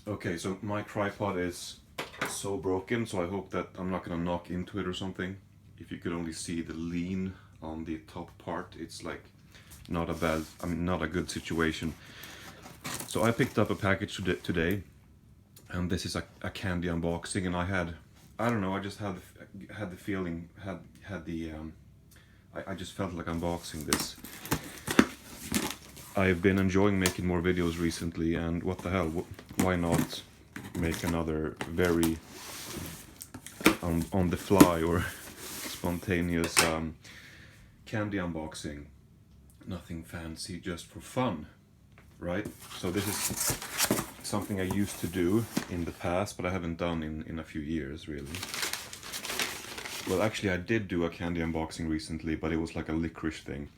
Okay, so my tripod is so broken, so I hope that I'm not gonna knock into it or something. If you could only see the lean on the top part, it's like not a bad, I mean, not a good situation. So I picked up a package today, and this is a candy unboxing, and I don't know, I just had the feeling, had the, I just felt like unboxing this. I've been enjoying making more videos recently, and what the hell, why not make another very on the fly or spontaneous candy unboxing. Nothing fancy, just for fun, right? So this is something I used to do in the past, but I haven't done in a few years, really. Well, actually, I did do a candy unboxing recently, but it was like a licorice thing.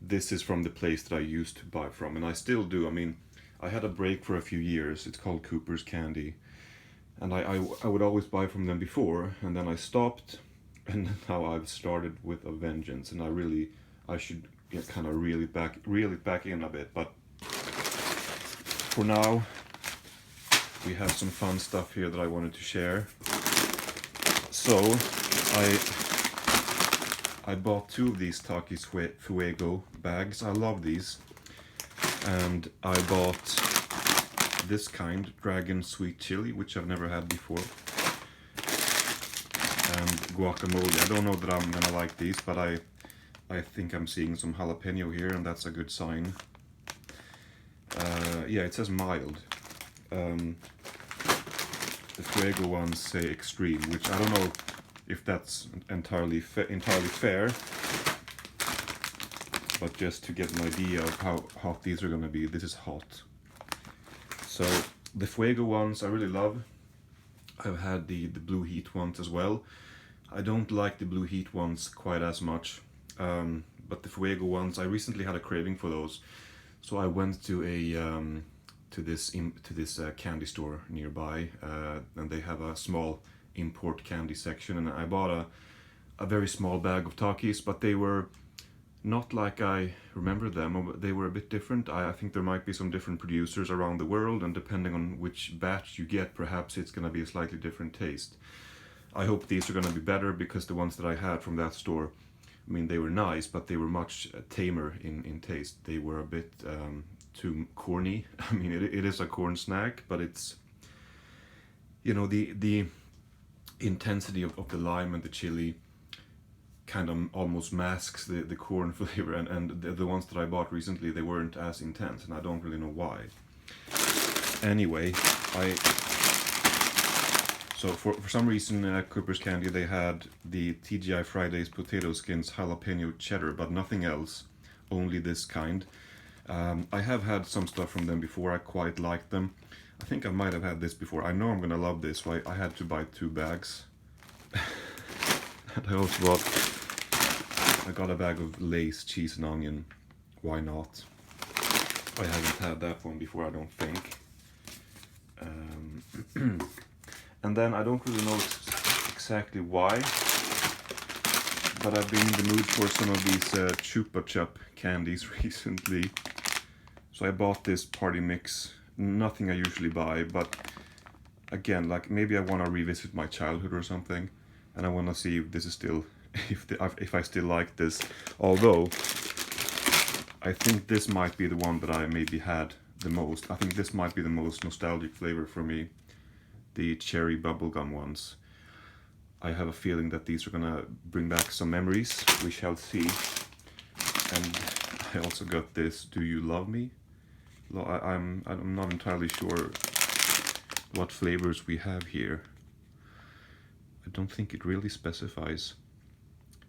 This is from the place that I used to buy from, and I still do. I mean, I had a break for a few years. It's called Cooper's Candy, and I would always buy from them before, and then I stopped, and now I've started with a vengeance, and I should get kind of reel it back in a bit, but for now, we have some fun stuff here that I wanted to share. So, I bought two of these Takis Fuego bags. I love these. And I bought this kind, Dragon Sweet Chili, which I've never had before. And guacamole. I don't know that I'm gonna like these, but I think I'm seeing some jalapeno here, and that's a good sign. Yeah, it says mild. The Fuego ones say extreme, which I don't know if that's entirely fair, but just to get an idea of how hot these are going to be, this is hot. So the Fuego ones I really love. I've had the Blue Heat ones as well. I don't like the Blue Heat ones quite as much, but the Fuego ones, I recently had a craving for those, so I went to this candy store nearby, and they have a small import candy section, and I bought a very small bag of Takis, but they were not like I remember them. They were a bit different. I think there might be some different producers around the world, and depending on which batch you get, perhaps it's going to be a slightly different taste. I hope these are going to be better, because the ones that I had from that store, I mean, they were nice, but they were much tamer in taste. They were a bit too corny. I mean, it is a corn snack, but it's, you know, the intensity of the lime and the chili kind of almost masks the corn flavor, and the ones that I bought recently, they weren't as intense, and I don't really know why. Anyway, so for some reason at Cooper's Candy they had the TGI Fridays potato skins jalapeno cheddar, but nothing else, only this kind. I have had some stuff from them before. I quite liked them. I think I might have had this before. I know I'm gonna love this, so I had to buy 2 bags. And I also got a bag of Lay's cheese and onion. Why not? I haven't had that one before, I don't think. And then I don't really know exactly why, but I've been in the mood for some of these Chupa Chup candies recently. So I bought this party mix. Nothing I usually buy, but again, like, maybe I want to revisit my childhood or something, and I want to see if this is still, if I still like this. Although I think this might be the one that I maybe had the most. I think this might be the most nostalgic flavor for me, the cherry bubblegum ones. I have a feeling that these are gonna bring back some memories. We shall see. And I also got this Do You Love Me? I'm not entirely sure what flavors we have here. I don't think it really specifies.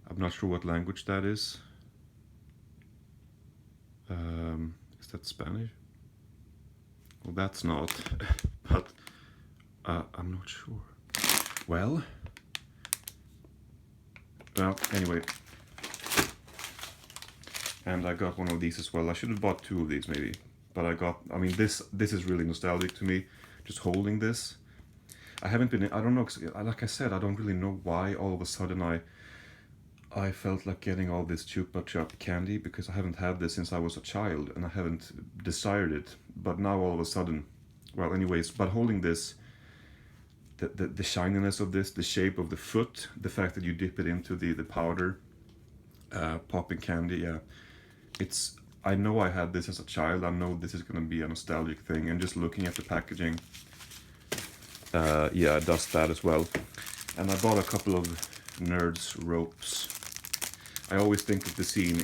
I'm not sure what language that is. Is that Spanish? Well, that's not, but I'm not sure. Well, anyway. And I got one of these as well. I should have bought 2 of these maybe. But I mean, this is really nostalgic to me, just holding this. I haven't been, I don't know, like I said, I don't really know why all of a sudden I felt like getting all this Chupa Chup candy, because I haven't had this since I was a child, and I haven't desired it. But now all of a sudden, well, anyways, but holding this, the shininess of this, the shape of the foot, the fact that you dip it into the powder, popping candy, yeah, it's, I know I had this as a child, I know this is going to be a nostalgic thing, and just looking at the packaging, yeah, it does that as well. And I bought a couple of Nerds ropes. I always think of the scene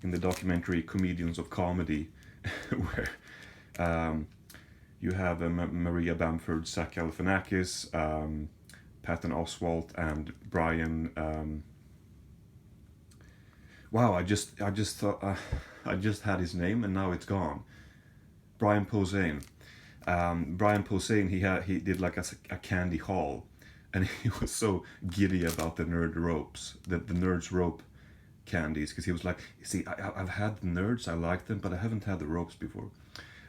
in the documentary Comedians of Comedy, where you have Maria Bamford, Zach Galifianakis, Patton Oswalt, and Brian. Wow, I just thought I just had his name and now it's gone. Brian Posehn. Brian Posehn. He did like a candy haul, and he was so giddy about the Nerd ropes, the Nerds rope candies, because he was like, see, I've had the Nerds, I like them, but I haven't had the ropes before.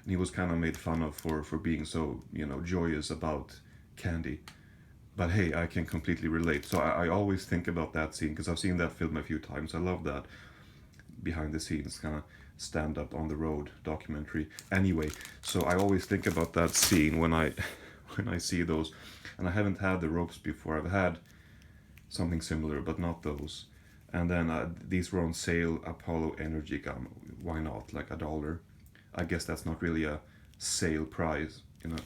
And he was kind of made fun of for being so, you know, joyous about candy. But hey, I can completely relate. So I always think about that scene, because I've seen that film a few times. I love that behind the scenes kind of stand up on the road documentary. Anyway, so I always think about that scene when I when I see those. And I haven't had the ropes before. I've had something similar, but not those. And then these were on sale, Apollo Energy Gum. Why not? Like $1. I guess that's not really a sale price. You know,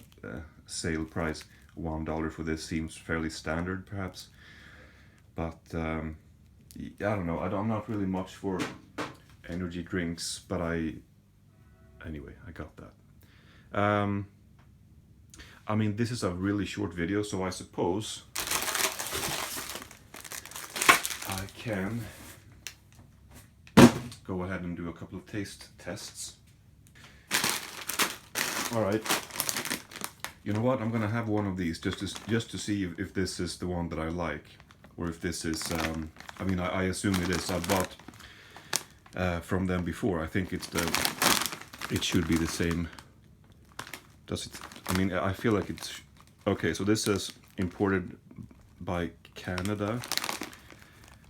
sale price $1 for this seems fairly standard, perhaps. But I don't know. I'm not really much for energy drinks, but anyway, I got that. I mean, this is a really short video, so I suppose I can go ahead and do a couple of taste tests. All right. You know what? I'm gonna have one of these just to see if this is the one that I like, or if this is. I mean, I assume it is. I bought from them before. I think it's it should be the same. Does it? I mean, I feel like it's okay. So this says imported by Canada.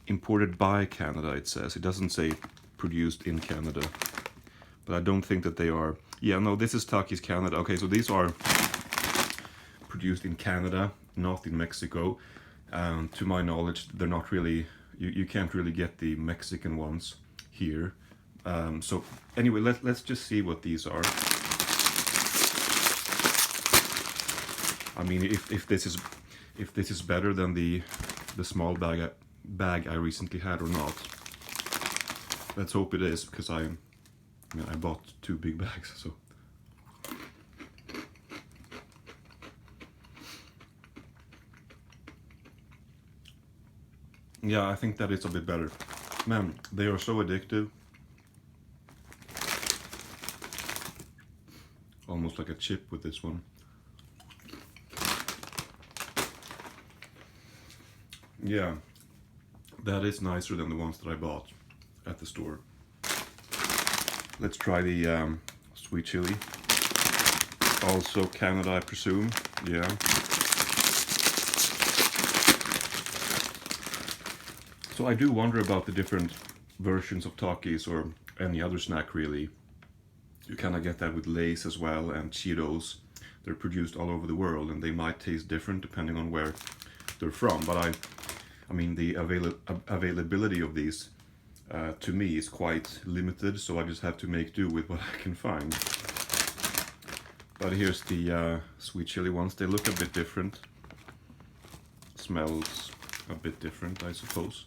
Imported by Canada. It says. It doesn't say produced in Canada. But I don't think that they are. Yeah, no. This is Takis Canada. Okay, so these are produced in Canada, not in Mexico. To my knowledge, they're not really. You can't really get the Mexican ones here. So anyway, let's just see what these are. I mean, if this is better than the small bag I recently had or not. Let's hope it is, because I bought 2 big bags, so. Yeah, I think that is a bit better. Man, they are so addictive. Almost like a chip with this one. Yeah, that is nicer than the ones that I bought at the store. Let's try the sweet chili. Also Canada, I presume. Yeah. So I do wonder about the different versions of Takis, or any other snack really. You kind of get that with Lay's as well, and Cheetos. They're produced all over the world, and they might taste different depending on where they're from. But I mean, the availability of these to me is quite limited, so I just have to make do with what I can find. But here's the sweet chili ones. They look a bit different. Smells a bit different, I suppose.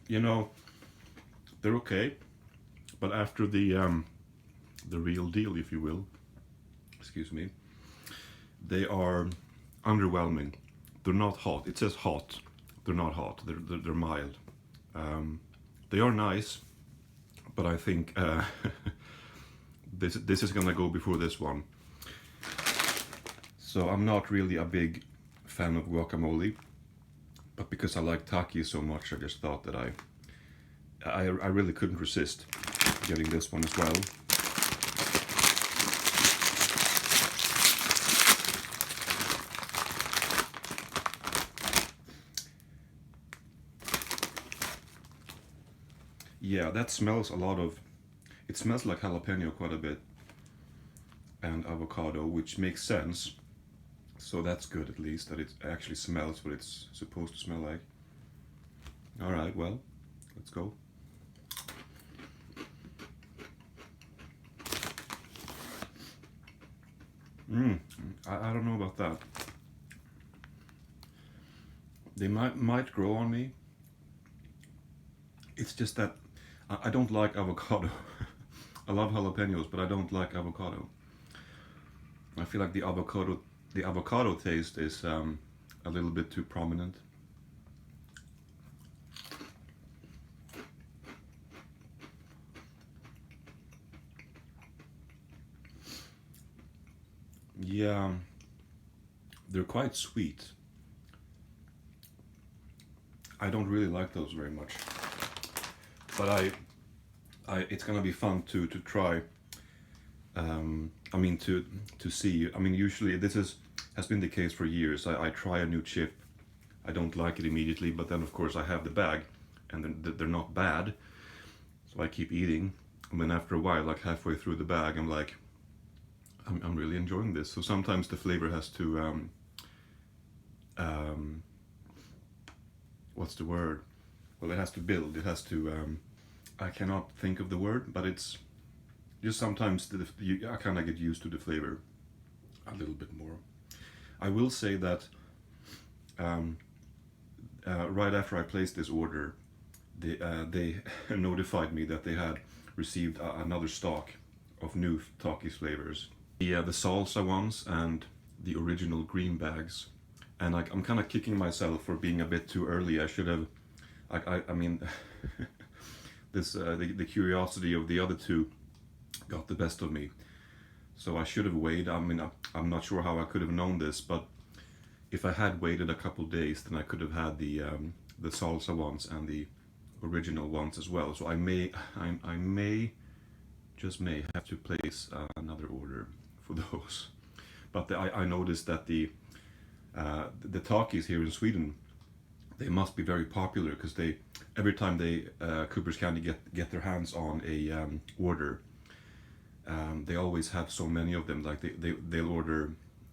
You know, they're okay, but after the real deal, if you will, excuse me, they are underwhelming. They're not hot. It says hot. They're not hot. They're mild. They are nice, but I think this is gonna go before this one. So I'm not really a big fan of guacamole, but because I like Takis so much, I just thought that I really couldn't resist getting this one as well. Yeah, that smells a lot of. It smells like jalapeno quite a bit, and avocado, which makes sense. So that's good at least that it actually smells what it's supposed to smell like. All right, well, let's go. Mm, I don't know about that. They might grow on me. It's just that I don't like avocado. I love jalapenos, but I don't like avocado. I feel like the avocado taste is a little bit too prominent. Yeah, they're quite sweet. I don't really like those very much, but it's gonna be fun to try. I mean to see. I mean, usually this has been the case for years. I try a new chip. I don't like it immediately, but then of course I have the bag, and then they're not bad, so I keep eating. And then after a while, like halfway through the bag, I'm like, I'm really enjoying this. So sometimes the flavor has to um, what's the word? Well, it has to build. It has to. I cannot think of the word, but it's just sometimes I kind of get used to the flavor a little bit more. I will say that um, right after I placed this order, they notified me that they had received another stock of new Takis flavors. The salsa ones and the original green bags. And I'm kind of kicking myself for being a bit too early. I should have. I mean, this the curiosity of the other two got the best of me. So I should have waited. I mean, I'm not sure how I could have known this, but if I had waited a couple days, then I could have had the salsa ones and the original ones as well. So I may, just may have to place another order for those. But I noticed that the Takis here in Sweden, they must be very popular because they every time they Cooper's Candy get their hands on a order, they always have so many of them. Like they'll order,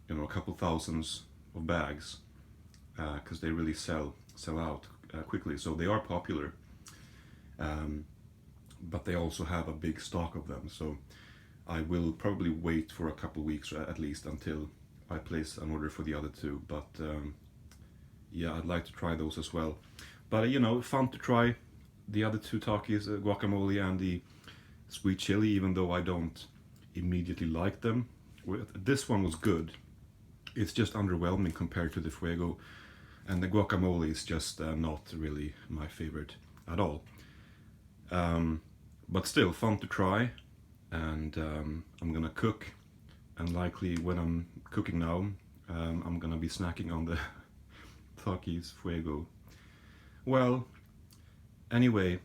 a couple thousands of bags because they really sell out quickly. So they are popular, but they also have a big stock of them. So I will probably wait for a couple weeks at least until I place an order for the other two. But yeah, I'd like to try those as well. But fun to try the other two Takis, guacamole and the sweet chili, even though I don't immediately like them. This one was good. It's just underwhelming compared to the Fuego, and the guacamole is just not really my favorite at all. But still fun to try, and I'm gonna cook, and likely when I'm cooking now, I'm gonna be snacking on the Takis Fuego. Well, anyway,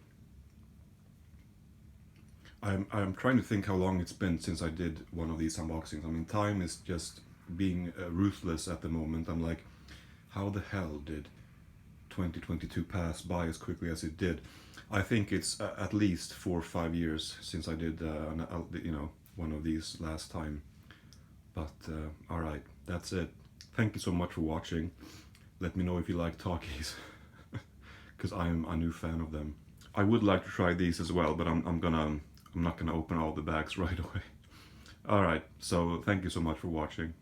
I'm trying to think how long it's been since I did one of these unboxings. I mean, time is just being ruthless at the moment. I'm like, how the hell did 2022 pass by as quickly as it did? I think it's at least 4 or 5 years since I did one of these last time. But all right, that's it. Thank you so much for watching. Let me know if you like Takis, because I'm a new fan of them. I would like to try these as well, but I'm not gonna open all the bags right away. All right, so thank you so much for watching.